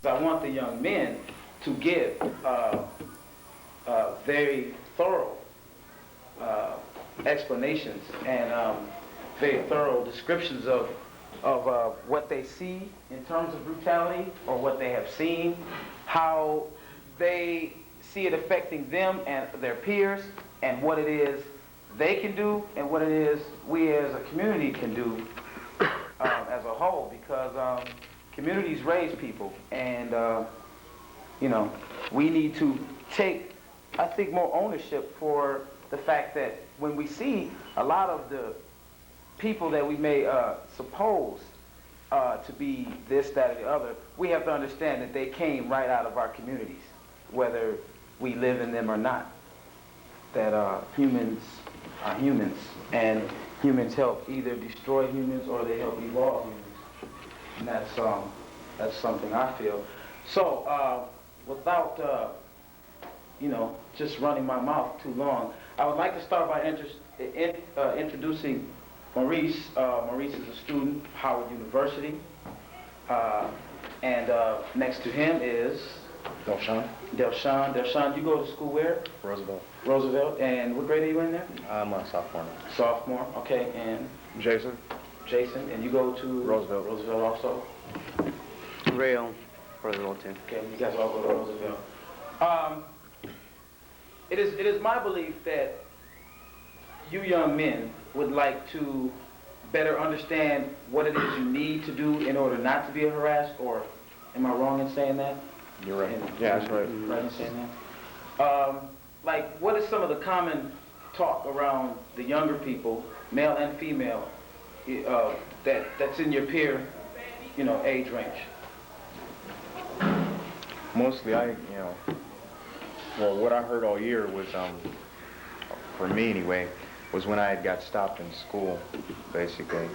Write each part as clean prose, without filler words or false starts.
I want the young men to give very thorough explanations and very thorough descriptions of what they see in terms of brutality or what they have seen, how they see it affecting them and their peers, and what it is they can do and what it is we as a community can do as a whole, because communities raise people, and you know, we need to take, I think, more ownership for the fact that when we see a lot of the people that we may suppose to be this, that, or the other, we have to understand that they came right out of our communities, whether we live in them or not. That humans are humans, and humans help either destroy humans or they help evolve humans. And that's something I feel. So without you know, just running my mouth too long, I would like to start by introducing Maurice. Maurice is a student at Howard University, and next to him is Delshawn. Delshawn, you go to school where? Roosevelt. Roosevelt. And what grade are you in there? I'm a sophomore now. Sophomore, okay. And Jason. Jason, and you go to? Roosevelt. Roosevelt also? Rail, Roosevelt too. Okay, you guys all go to Roosevelt. It is my belief that you young men would like to better understand what it is you need to do in order not to be harassed, or am I wrong in saying that? You're right. Yeah, that's right. Right in saying that? Like, what is some of the common talk around the younger people, male and female, that's in your peer, you know, age range? Mostly well, what I heard all year was, for me anyway, was when I had got stopped in school, basically.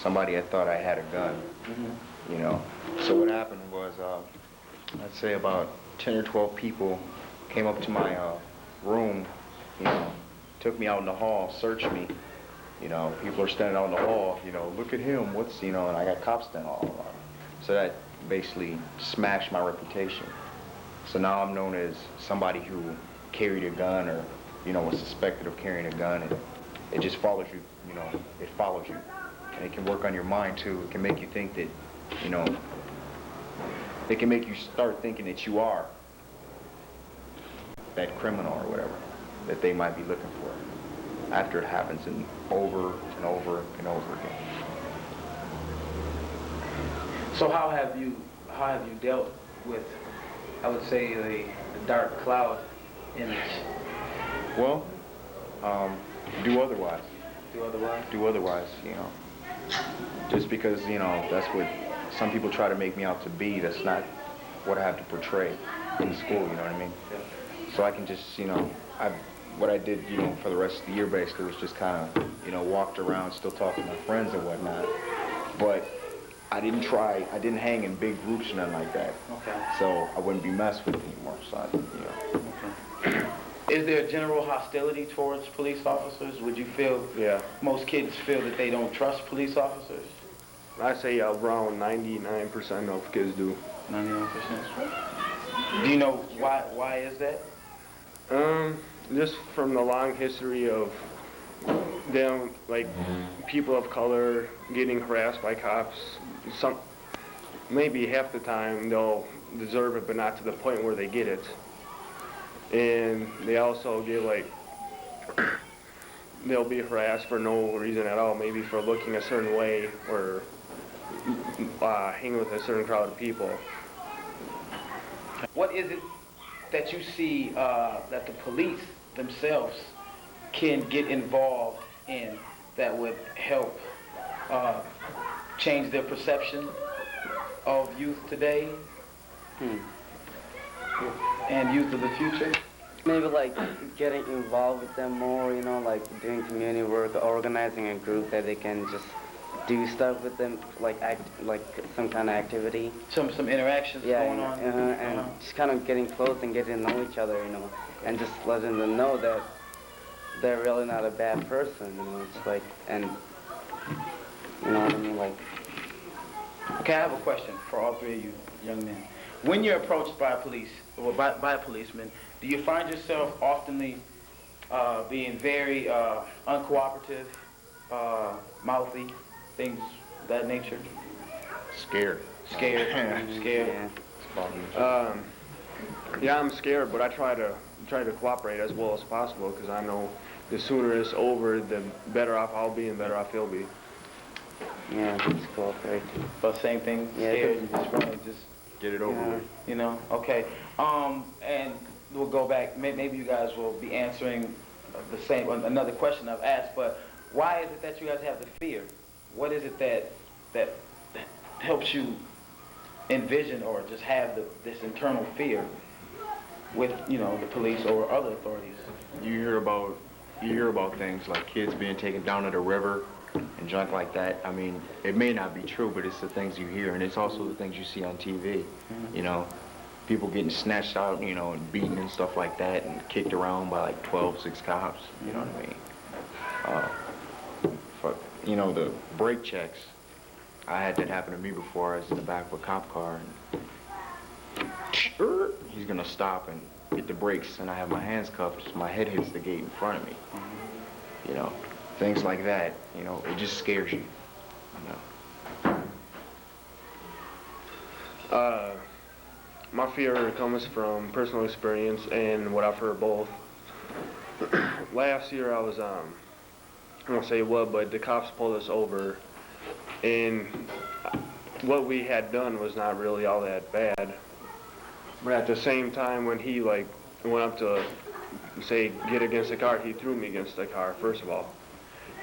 Somebody had thought I had a gun, you know. So what happened was, I'd say about 10 or 12 people came up to my room, you know, took me out in the hall, searched me. You know, people are standing out in the hall, you know, look at him, what's, you know, and I got cops standing all around. So that basically smashed my reputation. So now I'm known as somebody who carried a gun, or, you know, was suspected of carrying a gun, and it just follows you, you know, it follows you. And it can work on your mind too. It can make you think that, you know, it can make you start thinking that you are that criminal or whatever that they might be looking for after it happens, and over and over and over again. So how have you dealt with, I would say, the dark cloud image? Well, do otherwise. Do otherwise? Do otherwise, you know. Just because, you know, that's what some people try to make me out to be. That's not what I have to portray in school, you know what I mean? Yeah. So I can just, you know, what I did, you know, for the rest of the year basically was just kind of, you know, walked around, still talking to my friends and whatnot. But I didn't hang in big groups or nothing like that. Okay. So I wouldn't be messed with anymore, so I, you know. Okay. Is there general hostility towards police officers? Would you feel, Yeah, most kids feel that they don't trust police officers? I say around 99% of kids do. 99%. Do you know why is that? Just from the long history of them, like, people of color getting harassed by cops. Maybe half the time they'll deserve it, but not to the point where they get it. And they also get, like, they'll be harassed for no reason at all, maybe for looking a certain way or hanging with a certain crowd of people. What is it that you see that the police themselves can get involved in that would help change their perception of youth today and youth of the future? Maybe like getting involved with them more, you know, like doing community work, organizing a group that they can just do stuff with them, like some kind of activity. Some interactions going on? And just kind of getting close and getting to know each other, you know, and just letting them know that they're really not a bad person, you know. It's like, and you know what I mean, like. Okay, I have a question for all three of you young men. when you're approached by a police or by a policeman, do you find yourself oftenly being very uncooperative, mouthy, things of that nature? Scared. Scared? Scared? Yeah. Yeah, I'm scared, but I try to cooperate as well as possible because I know the sooner it's over, the better off I'll be and better off he'll be. Yeah, just cooperate. But same thing, Yeah, scared, you just run and just, Get it over with. you know, okay. And we'll go back, maybe you guys will be answering the same, another question I've asked, but why is it that you guys have the fear? What is it that helps you envision or just have this internal fear with, you know, the police or other authorities? You hear about things like kids being taken down to the river and junk like that. I mean, it may not be true, but it's the things you hear, and it's also the things you see on TV. You know, people getting snatched out, you know, and beaten and stuff like that, and kicked around by like 6 cops. You know what I mean? You know, the brake checks. I had that happen to me before. I was in the back of a cop car, and he's gonna stop and hit the brakes, and I have my hands cuffed, so my head hits the gate in front of me. You know, things like that. You know, it just scares you. You know. My fear comes from personal experience and what I've heard both. Last year I was, I won't say what, but the cops pulled us over, and what we had done was not really all that bad. But at the same time, when he like went up to say get against the car, he threw me against the car first of all,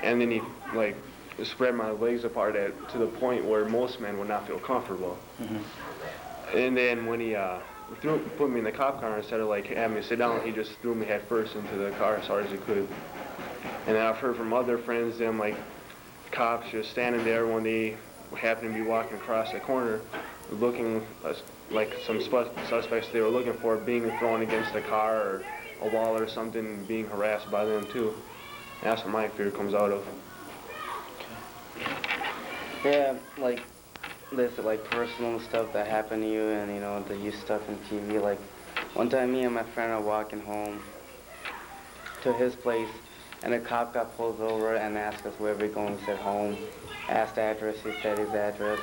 and then he like spread my legs apart to the point where most men would not feel comfortable. And then when he put me in the cop car, instead of like having me sit down, he just threw me head first into the car as hard as he could. And then I've heard from other friends, them like cops just standing there when they happen to be walking across the corner, looking like some suspects they were looking for being thrown against a car or a wall or something, being harassed by them too. And that's what my fear comes out of. Yeah, like there's like personal stuff that happened to you, and you know the you stuff on TV. Like one time, me and my friend are walking home to his place, and a cop got pulled over and asked us where we're going. We said home. Asked the address. He said his address.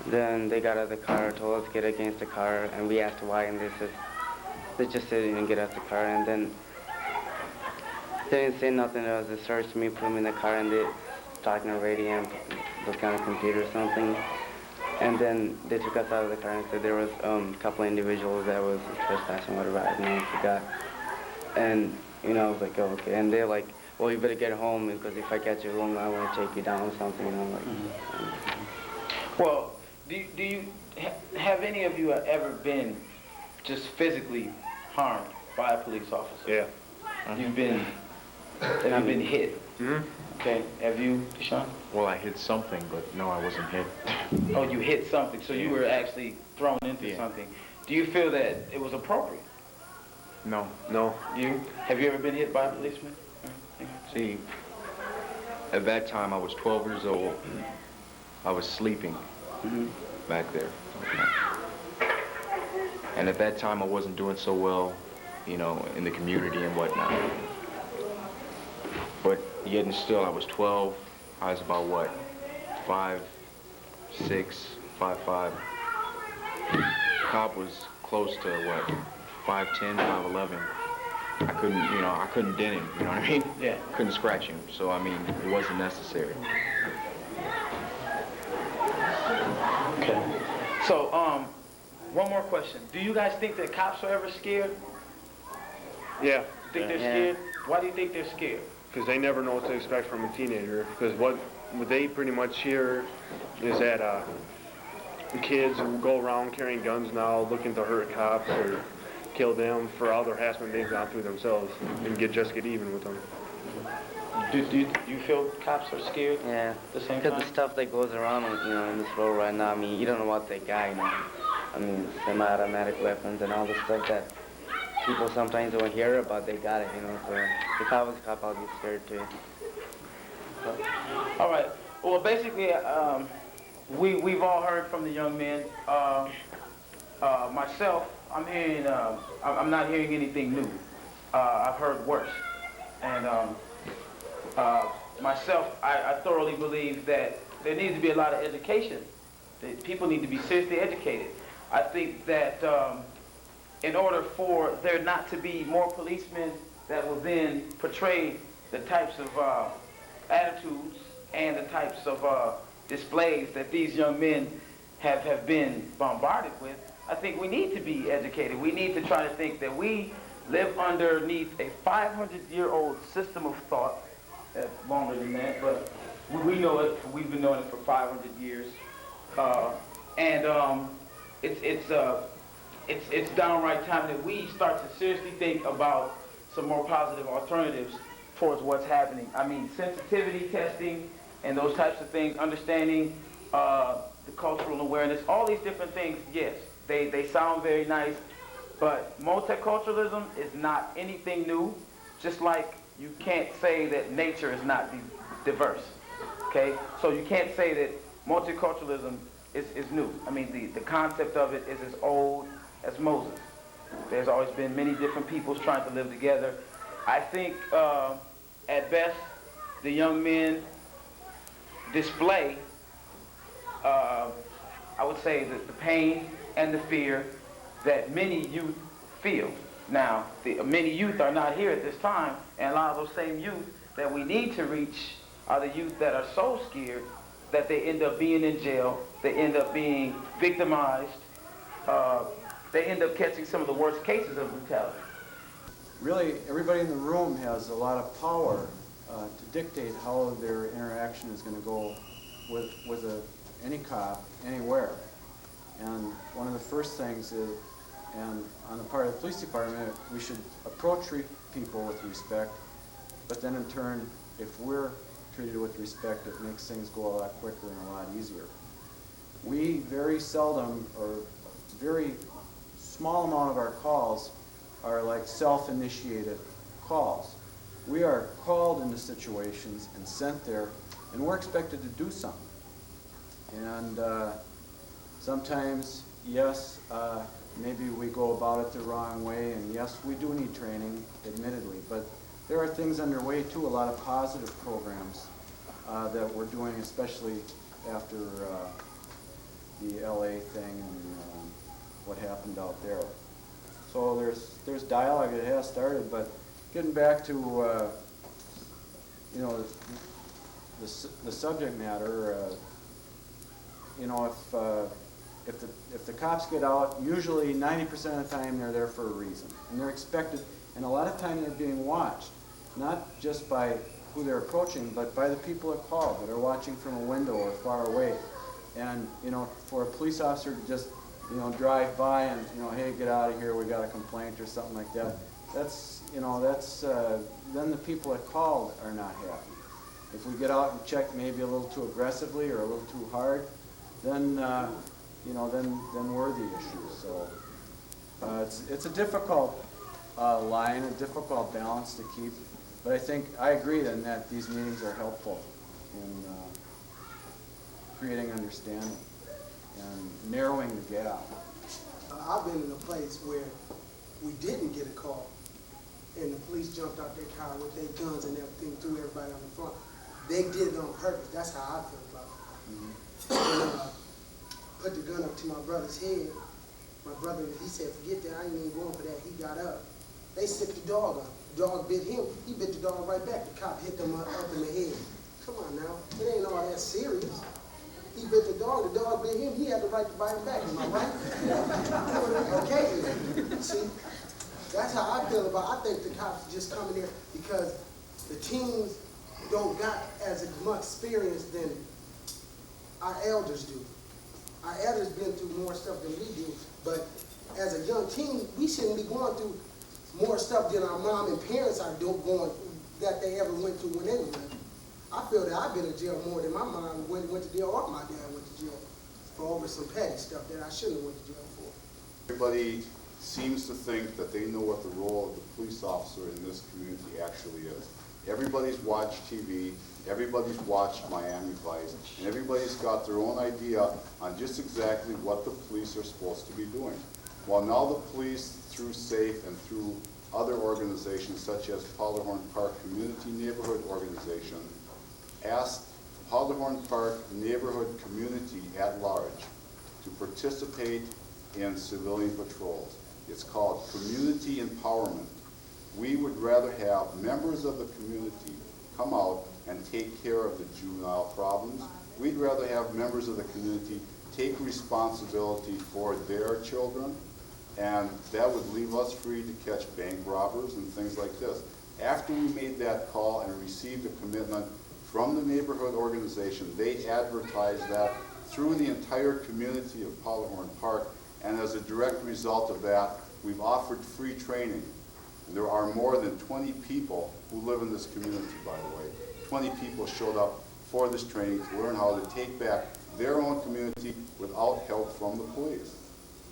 Then they got out of the car, told us to get against the car, and we asked why, and they just said didn't get out the car, and then they didn't say nothing. It was they searched me, put me in the car, and they talking on radio and looking on a computer or something. And then they took us out of the car and said there was a couple of individuals that was trespassing, whatever, I don't know, I forgot. And, you know, I was like, oh, okay. And they're like, well, you better get home because if I catch you alone, I want to take you down or something, you know, like. Well, have any of you ever been just physically harmed by a police officer? Yeah. Have you been hit? Okay, have you, Deshaun? Well, I hit something, but no, I wasn't hit. Oh, you hit something, so you were actually thrown into something. Do you feel that it was appropriate? No. No. Have you ever been hit by a policeman? See, at that time I was 12 years old. I was sleeping back there. And at that time I wasn't doing so well, you know, in the community and whatnot. But yet and still, I was 12. I was about what, 5'6", 5'5". Cop was close to what, 5'10", 5'11". I couldn't dent him. You know what I mean? Yeah. Couldn't scratch him. So I mean, it wasn't necessary. Okay. So, one more question. Do you guys think that cops are ever scared? Yeah. Think they're Yeah. scared? Why do you think they're scared? Because they never know what to expect from a teenager. Because what they pretty much hear is that kids will go around carrying guns now, looking to hurt cops or kill them for all the harassment they've gone through themselves, and get even with them. Do you feel cops are scared? Yeah, The same because time? the stuff that goes around, you know, in this world right now, I mean, you don't know what they got, you know. I mean, semi-automatic weapons and all the stuff that people sometimes don't hear about, they got it, you know, so if I was a cop, I'd be scared too. All right. Well, basically, we've all heard from the young men. myself, I'm not hearing anything new. I've heard worse. And myself, I thoroughly believe that there needs to be a lot of education. That people need to be seriously educated. I think that in order for there not to be more policemen that will then portray the types of attitudes and the types of displays that these young men have been bombarded with, I think we need to be educated. We need to try to think that we live underneath a 500-year-old system of thought. That's longer than that, but we know it. We've been knowing it for 500 years, it's downright time that we start to seriously think about some more positive alternatives towards what's happening. I mean, sensitivity testing and those types of things, understanding the cultural awareness, all these different things, yes, they sound very nice, but multiculturalism is not anything new, just like you can't say that nature is not diverse, okay? So you can't say that multiculturalism is new. I mean, the concept of it is as old as Moses. There's always been many different peoples trying to live together. I think, at best, the young men display, I would say, the pain and the fear that many youth feel. Now, many youth are not here at this time, and a lot of those same youth that we need to reach are the youth that are so scared that they end up being in jail, they end up being victimized, they end up catching some of the worst cases of brutality. Really, everybody in the room has a lot of power to dictate how their interaction is going to go with any cop, anywhere. And one of the first things is, and on the part of the police department, we should approach people with respect, but then in turn, if we're treated with respect, it makes things go a lot quicker and a lot easier. We very seldom, or very small amount of our calls are like self-initiated calls. We are called into situations and sent there, and we're expected to do something. And sometimes, yes, maybe we go about it the wrong way, and yes, we do need training, admittedly, but there are things underway too, a lot of positive programs that we're doing, especially after the LA thing and what happened out there. So there's dialogue that has started, but getting back to you know, the subject matter, you know, if the cops get out, usually 90% of the time they're there for a reason, and they're expected, and a lot of time they're being watched, not just by who they're approaching, but by the people that call, that are watching from a window or far away. And you know, for a police officer to just, you know, drive by and, you know, hey, get out of here, we got a complaint or something like that, that's, you know, that's then the people that called are not happy. If we get out and check maybe a little too aggressively or a little too hard, then you know, then we're the issue. So it's a difficult line, a difficult balance to keep. But I think I agree then that these meetings are helpful in creating understanding and narrowing the gap. I've been in a place where we didn't get a call, and the police jumped out their car with their guns and everything, threw everybody on the front. They did it on purpose. That's how I feel about it. Mm-hmm. And, put the gun up to my brother's head. My brother, he said, forget that, I ain't even going for that. He got up. They sicked the dog up. The dog bit him. He bit the dog right back. The cop hit them up in the head. Come on now. It ain't all that serious. He bit the dog bit him. He had the right to bite him back. Am I right? Okay. See, that's how I feel about it. I think the cops just coming there because the teens don't got as much experience than our elders do. Our elders been through more stuff than we do, but as a young teen, we shouldn't be going through more stuff than our mom and parents are going that they ever went through when they were young. I feel that I've been in jail more than my mom went to jail or my dad went to jail for over some petty stuff that I shouldn't have went to jail for. Everybody seems to think that they know what the role of the police officer in this community actually is. Everybody's watched TV, everybody's watched Miami Vice, and everybody's got their own idea on just exactly what the police are supposed to be doing. Well, now the police, through SAFE and through other organizations such as Powderhorn Park Community Neighborhood Organization, asked Powderhorn Park neighborhood community at large to participate in civilian patrols. It's called community empowerment. We would rather have members of the community come out and take care of the juvenile problems. We'd rather have members of the community take responsibility for their children, and that would leave us free to catch bank robbers and things like this. After we made that call and received a commitment from the neighborhood organization, they advertised that through the entire community of Powderhorn Park, and as a direct result of that, we've offered free training. And there are more than 20 people who live in this community, by the way. 20 people showed up for this training to learn how to take back their own community without help from the police.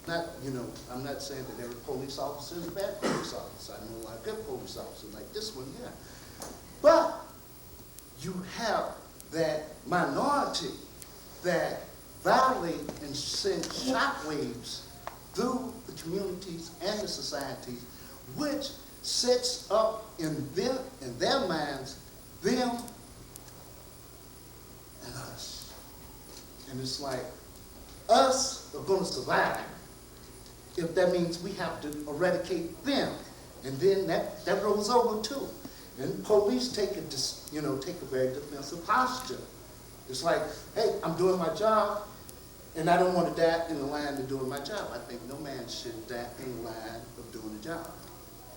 I'm not saying that every police officer is a bad police officer. I know a lot of good police officers like this one here. But you have that minority that violate and send shockwaves through the communities and the societies, which sets up in their minds, them and us. And it's like, us are going to survive if that means we have to eradicate them. And then that rolls over too. And police take a very defensive posture. It's like, hey, I'm doing my job, and I don't want to die in the line of doing my job. I think no man should die in the line of doing a job.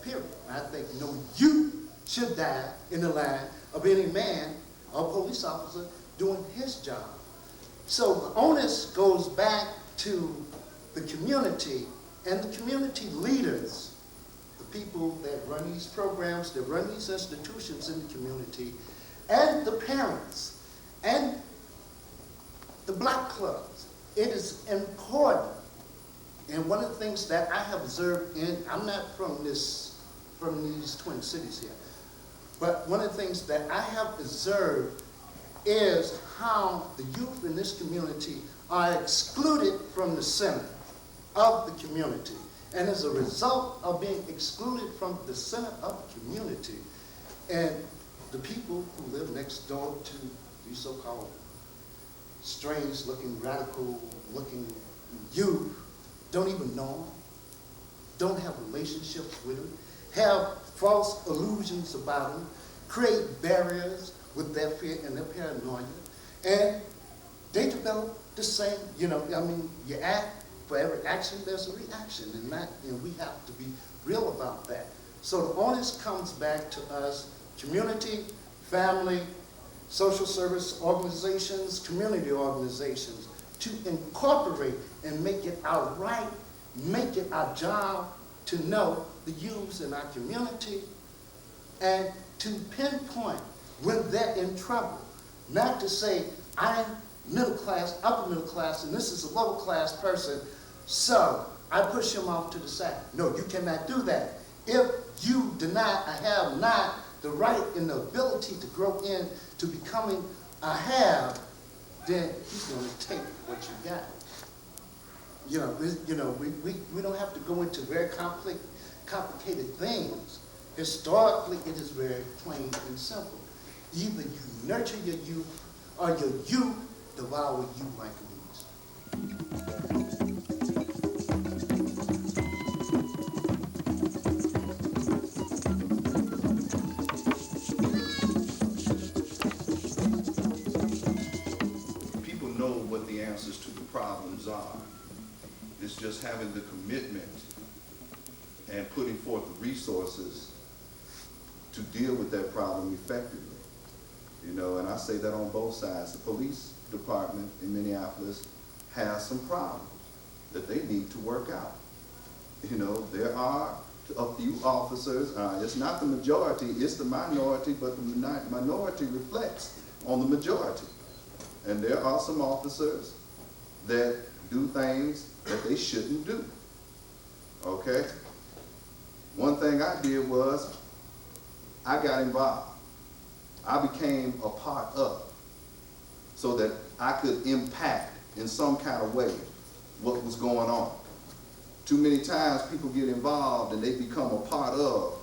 Period. I think no youth should die in the line of any man or police officer doing his job. So the onus goes back to the community and the community leaders, the people that run these programs, that run these institutions in the community, and the parents, and the black clubs. It is important. And one of the things that I have observed I'm not from these Twin Cities here, but one of the things that I have observed is how the youth in this community are excluded from the center of the community. And as a result of being excluded from the center of the community, and the people who live next door to these so-called strange-looking, radical-looking youth don't even know them, don't have relationships with them, have false illusions about them, create barriers with their fear and their paranoia, and they develop the same, you act, for every action there's a reaction, and we have to be real about that. So the onus comes back to us, community, family, social service organizations, community organizations, to incorporate and make it our right, make it our job to know the youths in our community and to pinpoint when they're in trouble. Not to say, I'm middle class, upper middle class, and this is a lower class person, so I push him off to the side. No, you cannot do that. If you deny I have not the right and the ability to grow into becoming a have, then he's going to take what you got. We don't have to go into very complicated things. Historically, it is very plain and simple. Either you nurture your youth or your youth devour you like weeds. People know what the answers to the problems are. It's just having the commitment and putting forth the resources to deal with that problem effectively. And I say that on both sides. The police department in Minneapolis has some problems that they need to work out. There are a few officers, it's not the majority, it's the minority, but the minority reflects on the majority. And there are some officers that do things that they shouldn't do. Okay? One thing I did was I got involved. I became a part of, so that I could impact in some kind of way what was going on. Too many times people get involved and they become a part of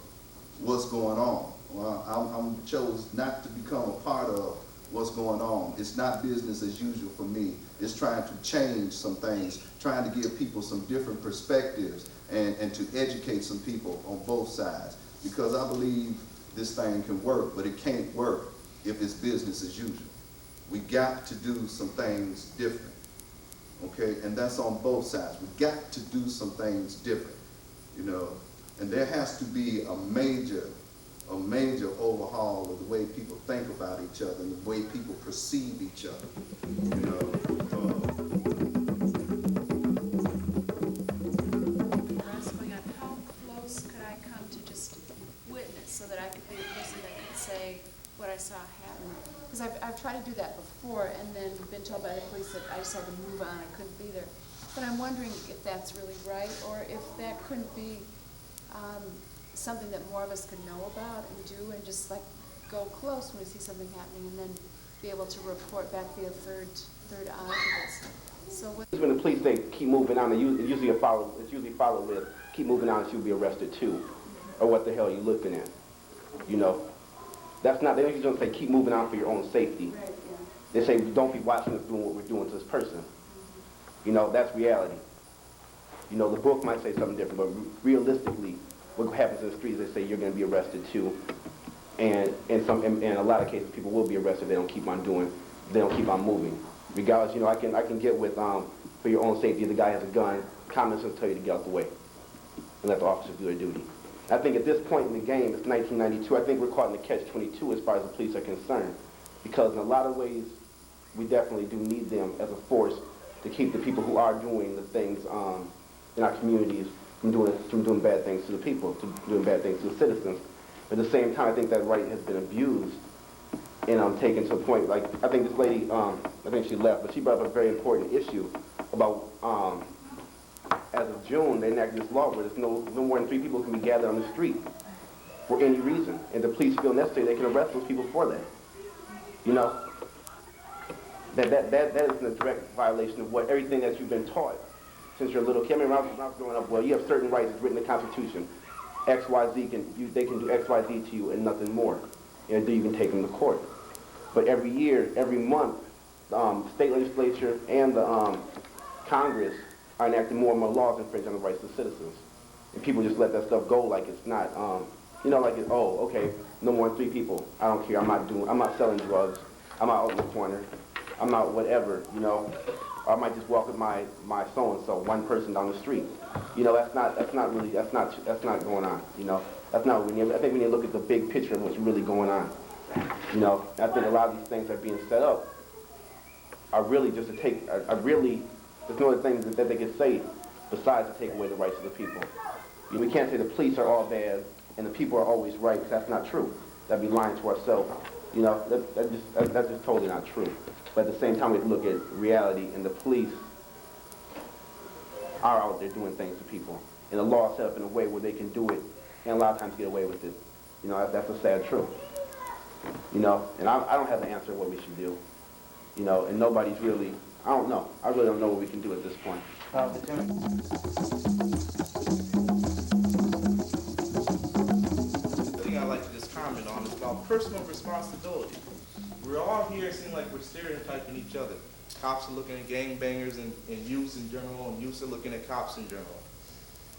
what's going on. Well, I'm chose not to become a part of what's going on. It's not business as usual for me. It's trying to change some things, trying to give people some different perspectives and to educate some people on both sides. Because I believe this thing can work, but it can't work if it's business as usual. We got to do some things different, okay? And that's on both sides. We got to do some things different, you know? And there has to be a major overhaul of the way people think about each other and the way people perceive each other, you know? Wrestling on how close could I come to just witness so that I could be a person that could say what I saw happen? Because I've tried to do that before and then been told by the police that I just had to move on, I couldn't be there. But I'm wondering if that's really right or if that couldn't be something that more of us could know about and do and just like go close when we see something happening and then be able to report back via third eye to this. So what When the police say keep moving on, it's usually followed with keep moving on and you'll be arrested too. Or what the hell are you looking at? You know? That's not, they usually don't say keep moving on for your own safety. right, yeah. They say don't be watching us doing what we're doing to this person. You know, that's reality. You know, the book might say something different, but realistically, what happens in the streets, they say you're going to be arrested too. And in a lot of cases, people will be arrested. They don't keep on moving. Regardless, you know, I can get with for your own safety. The guy has a gun. Common sense tell you to get out the way and let the officers do their duty. I think at this point in the game, it's 1992. I think we're caught in the catch-22 as far as the police are concerned, because in a lot of ways, we definitely do need them as a force to keep the people who are doing the things in our communities from doing bad things to the people, to doing bad things to the citizens. But at the same time, I think that right has been abused and taken to a point, like, I think this lady, I think she left, but she brought up a very important issue about, as of June, they enacted this law where there's no more than 3 people can be gathered on the street for any reason. And the police feel necessary, they can arrest those people for that. You know? That is a direct violation of everything that you've been taught since you're a little kid. I mean, when I was growing up, well, you have certain rights, it's written in the Constitution. X, Y, Z, they can do X, Y, Z to you and nothing more. And you can take them to court. But every year, every month, the state legislature and the Congress are enacting more and more laws infringing on the rights of citizens. And people just let that stuff go like it's not, you know, like it's, oh, okay, no more than 3 people. I don't care, I'm not selling drugs. I'm out in the corner. I'm out whatever, you know. Or I might just walk with my so-and-so, one person down the street. You know, that's not going on, you know. That's not what we need. I think we need to look at the big picture of what's really going on. You know, I think a lot of these things that are being set up are really just to take, there's no other thing that they can say besides to take away the rights of the people. You know, we can't say the police are all bad and the people are always right, because that's not true. That'd be lying to ourselves. You know, that's just totally not true. But at the same time, we have to look at reality, and the police are out there doing things to people. And the law is set up in a way where they can do it, and a lot of times get away with it. You know, that's a sad truth. You know, and I don't have the answer what we should do. You know, and nobody's really, I don't know. I really don't know what we can do at this point. The thing I'd like to just comment on is about personal responsibility. We're all here, it seems like we're stereotyping each other. Cops are looking at gangbangers and youths in general, and youths are looking at cops in general.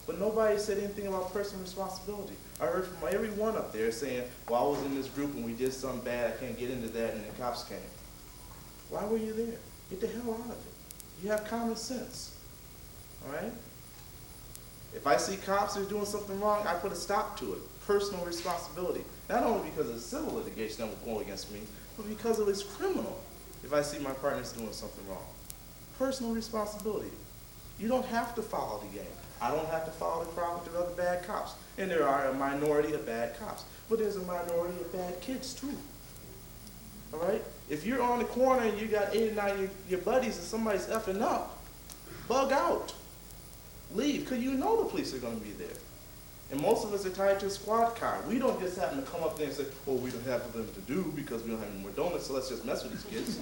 But nobody said anything about personal responsibility. I heard from everyone up there saying, well, I was in this group and we did something bad, I can't get into that, and the cops came. Why were you there? Get the hell out of it. You have common sense, all right? If I see cops that are doing something wrong, I put a stop to it. Personal responsibility. Not only because of the civil litigation that will go against me, but because of it's criminal if I see my partners doing something wrong. Personal responsibility. You don't have to follow the game. I don't have to follow the crowd with the other bad cops. And there are a minority of bad cops. But there's a minority of bad kids too. All right? If you're on the corner and you got 8 or 9 your buddies and somebody's effing up, bug out. Leave, because you know the police are going to be there. And most of us are tied to a squad car. We don't just happen to come up there and say, well, we don't have them to do because we don't have any more donuts, so let's just mess with these kids.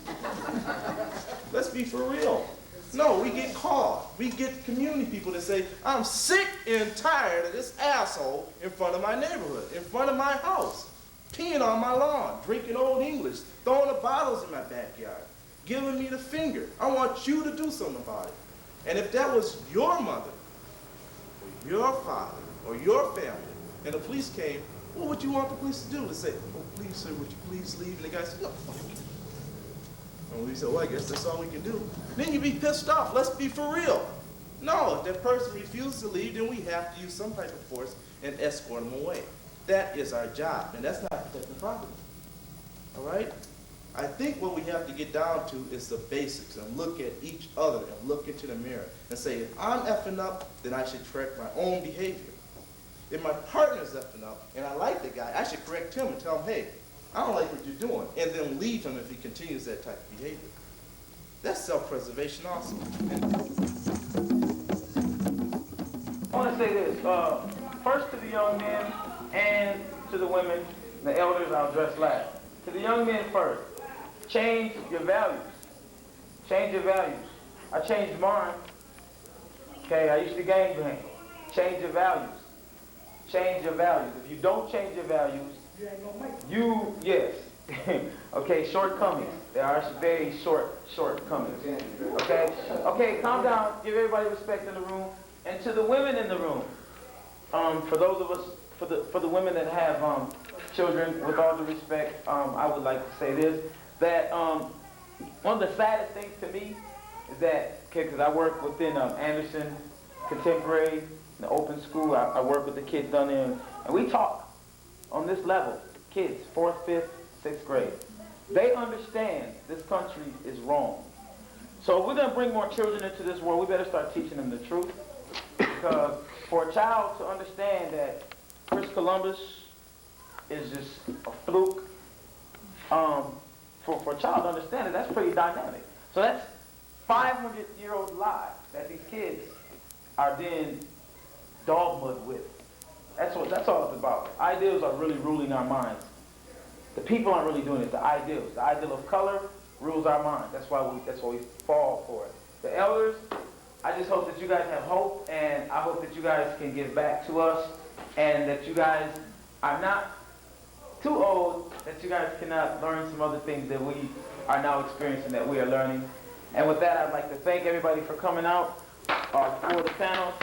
Let's be for real. No, we get called. We get community people that say, I'm sick and tired of this asshole in front of my neighborhood, in front of my house, peeing on my lawn, drinking Old English, throwing the bottles in my backyard, giving me the finger. I want you to do something about it. And if that was your mother, or your father, or your family, and the police came, what would you want the police to do? To say, oh, please, sir, would you please leave? And the guy said, no, fuck you. And we said, well, I guess that's all we can do. Then you'd be pissed off. Let's be for real. No, if that person refuses to leave, then we have to use some type of force and escort them away. That is our job, and that's not protecting property. All right? I think what we have to get down to is the basics and look at each other and look into the mirror and say, if I'm effing up, then I should correct my own behavior. If my partner's effing up and I like the guy, I should correct him and tell him, hey, I don't like what you're doing, and then leave him if he continues that type of behavior. That's self-preservation also. I want to say this, first to the young men and to the women, the elders, I'll address last. To the young men first, change your values. Change your values. I changed mine. Okay, I used to gangbang. Change your values. Change your values. If you don't change your values, you, yes. Okay, shortcomings. There are very shortcomings. Okay? Okay, calm down. Give everybody respect in the room. And to the women in the room, for those of us, for the women that have children, with all due respect, I would like to say this, that one of the saddest things to me is that, okay, because I work within Anderson Contemporary, in the open school, I work with the kids down there, and we talk on this level, kids, 4th, 5th, 6th grade. They understand this country is wrong. So if we're going to bring more children into this world, we better start teaching them the truth. Because for a child to understand that Chris Columbus is just a fluke, for a child to understand it, that's pretty dynamic. So that's 500-year-old lie that these kids are then dogmaed with. That's all it's about. Ideals are really ruling our minds. The people aren't really doing it. The ideals. The ideal of color rules our minds. That's why we fall for it. The elders, I just hope that you guys have hope, and I hope that you guys can give back to us, and that you guys are not too old, that you guys cannot learn some other things that we are now experiencing, that we are learning. And with that, I'd like to thank everybody for coming out for the panel.